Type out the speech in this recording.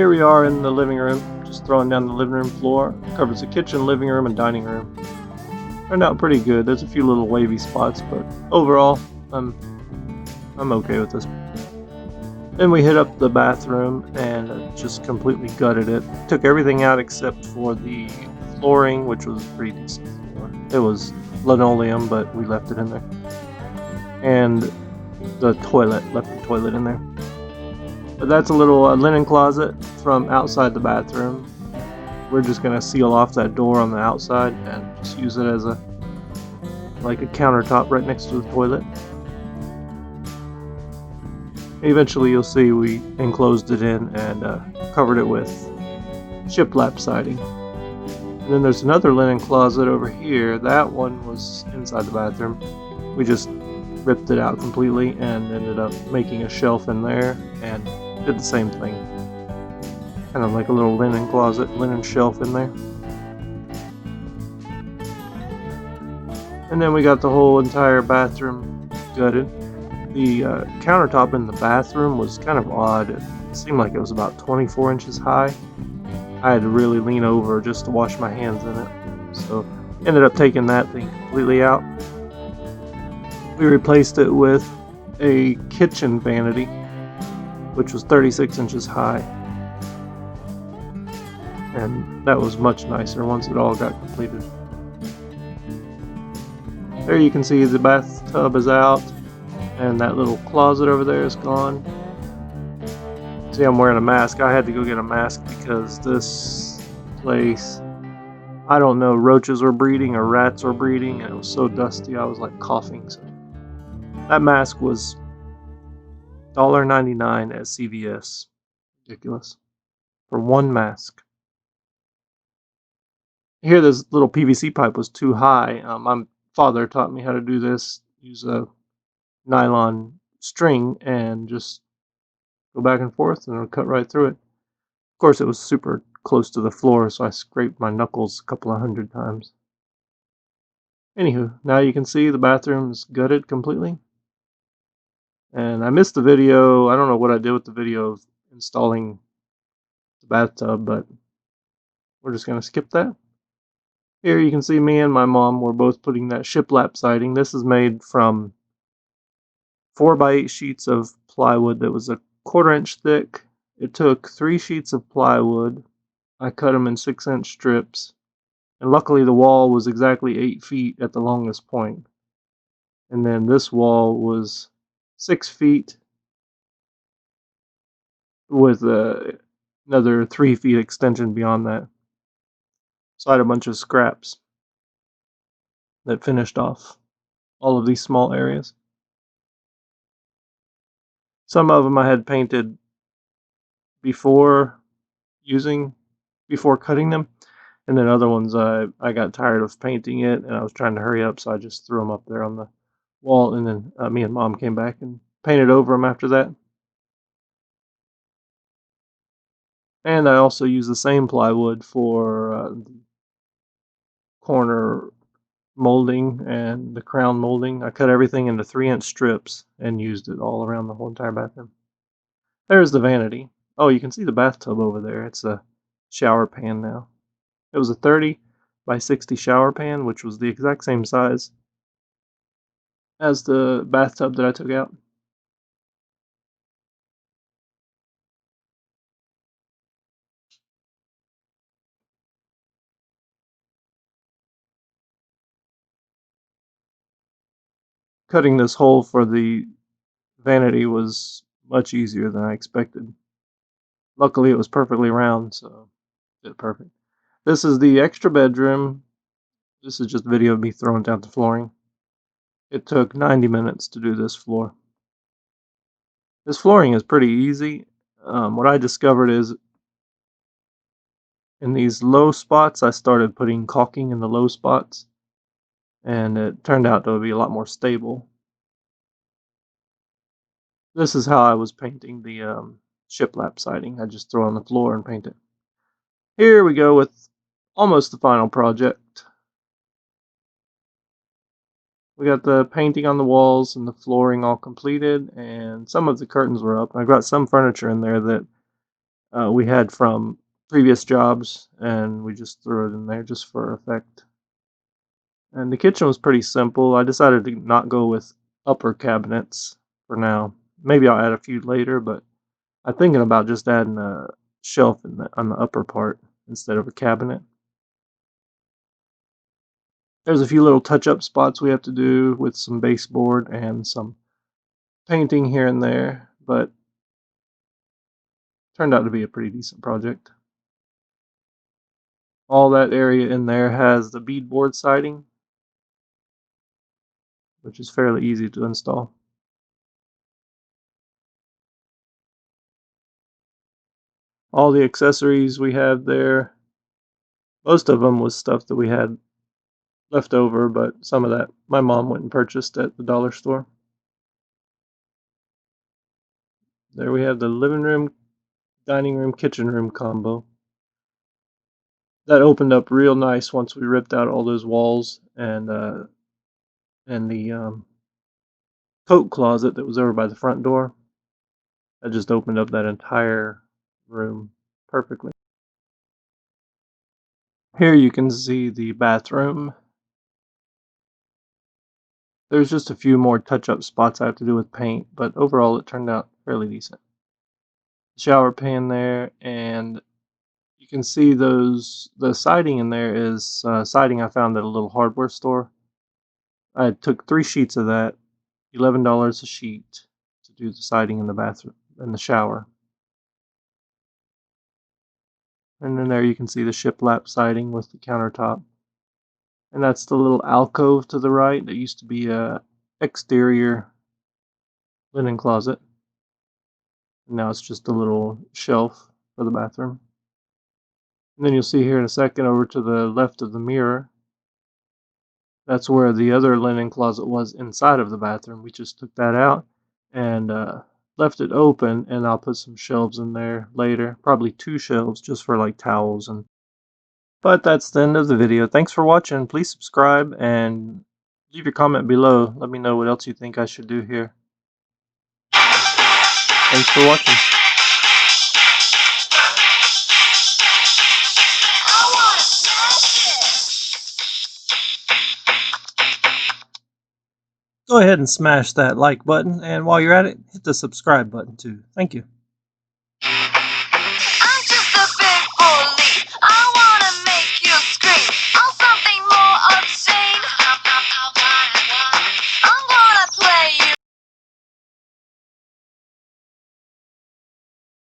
Here we are in the living room, just throwing down the living room floor. Covers the kitchen, living room, and dining room. Turned out pretty good. There's a few little wavy spots, but overall, I'm okay with this. Then we hit up the bathroom and just completely gutted it. Took everything out except for the flooring, which was a pretty decent floor. It was linoleum, but we left it in there. And the toilet, left the toilet in there. But that's a little linen closet from outside the bathroom. We're just gonna seal off that door on the outside and just use it as like a countertop right next to the toilet. Eventually you'll see we enclosed it in and covered it with shiplap siding. And then there's another linen closet over here. That one was inside the bathroom. We just ripped it out completely and ended up making a shelf in there and did the same thing. Kind of like a little linen closet, linen shelf in there. And then we got the whole entire bathroom gutted. The countertop in the bathroom was kind of odd. It seemed like it was about 24 inches high. I had to really lean over just to wash my hands in it. So ended up taking that thing completely out. We replaced it with a kitchen vanity, which was 36 inches high. And that was much nicer once it all got completed. There you can see the bathtub is out. And that little closet over there is gone. See, I'm wearing a mask. I had to go get a mask because this place, I don't know, roaches were breeding or rats were breeding, and it was so dusty I was like coughing. So that mask was $1.99 at CVS. Ridiculous. For one mask. Here, this little PVC pipe was too high. My father taught me how to do this. Use a nylon string and just go back and forth and it'll cut right through it. Of course, it was super close to the floor, so I scraped my knuckles a couple of hundred times. Anywho, now you can see the bathroom is gutted completely. And I missed the video. I don't know what I did with the video of installing the bathtub, but we're just going to skip that. Here you can see me and my mom were both putting that shiplap siding. This is made from 4x8 sheets of plywood that was a 1/4 inch thick. It took 3 sheets of plywood. I cut them in 6-inch strips. And luckily the wall was exactly 8 feet at the longest point. And then this wall was 6 feet with another 3 feet extension beyond that. So I had a bunch of scraps that finished off all of these small areas. Some of them I had painted before cutting them, and then other ones I got tired of painting it and I was trying to hurry up, so I just threw them up there on the wall, and then me and Mom came back and painted over them after that. And I also used the same plywood for the corner molding and the crown molding. I cut everything into 3-inch strips and used it all around the whole entire bathroom. There's the vanity. Oh, you can see the bathtub over there. It's a shower pan now. It was a 30 by 60 shower pan, which was the exact same size as the bathtub that I took out. Cutting this hole for the vanity was much easier than I expected. Luckily, it was perfectly round, so it did perfect. This is the extra bedroom. This is just a video of me throwing down the flooring. It took 90 minutes to do this floor. This flooring is pretty easy. What I discovered is in these low spots, I started putting caulking in the low spots, and it turned out to be a lot more stable. This is how I was painting the shiplap siding. I just throw it on the floor and paint it. Here we go with almost the final project. We got the painting on the walls and the flooring all completed, and some of the curtains were up. I got some furniture in there that we had from previous jobs, and we just threw it in there just for effect. And the kitchen was pretty simple. I decided to not go with upper cabinets for now. Maybe I'll add a few later, but I'm thinking about just adding a shelf on the upper part instead of a cabinet. There's a few little touch-up spots we have to do with some baseboard and some painting here and there, but turned out to be a pretty decent project. All that area in there has the beadboard siding, which is fairly easy to install. All the accessories we have there, most of them was stuff that we had left over, but some of that my mom went and purchased at the dollar store. There we have the living room, dining room, kitchen room combo. That opened up real nice once we ripped out all those walls and the coat closet that was over by the front door. That just opened up that entire room perfectly. Here you can see the bathroom. There's just a few more touch-up spots I have to do with paint, but overall it turned out fairly decent. Shower pan there, and you can see the siding in there is siding I found at a little hardware store. I took 3 sheets of that, $11 a sheet, to do the siding in the bathroom and the shower. And then there you can see the shiplap siding with the countertop. And that's the little alcove to the right that used to be a exterior linen closet. And now it's just a little shelf for the bathroom. And then you'll see here in a second over to the left of the mirror, that's where the other linen closet was inside of the bathroom. We just took that out and left it open, and I'll put some shelves in there later. Probably 2 shelves just for like towels and. But that's the end of the video. Thanks for watching. Please subscribe and leave your comment below. Let me know what else you think I should do here. Thanks for watching. Go ahead and smash that like button, and while you're at it, hit the subscribe button too. Thank you. I'm just a big bully. I wanna make you scream. Oh, something more obscene. I'm gonna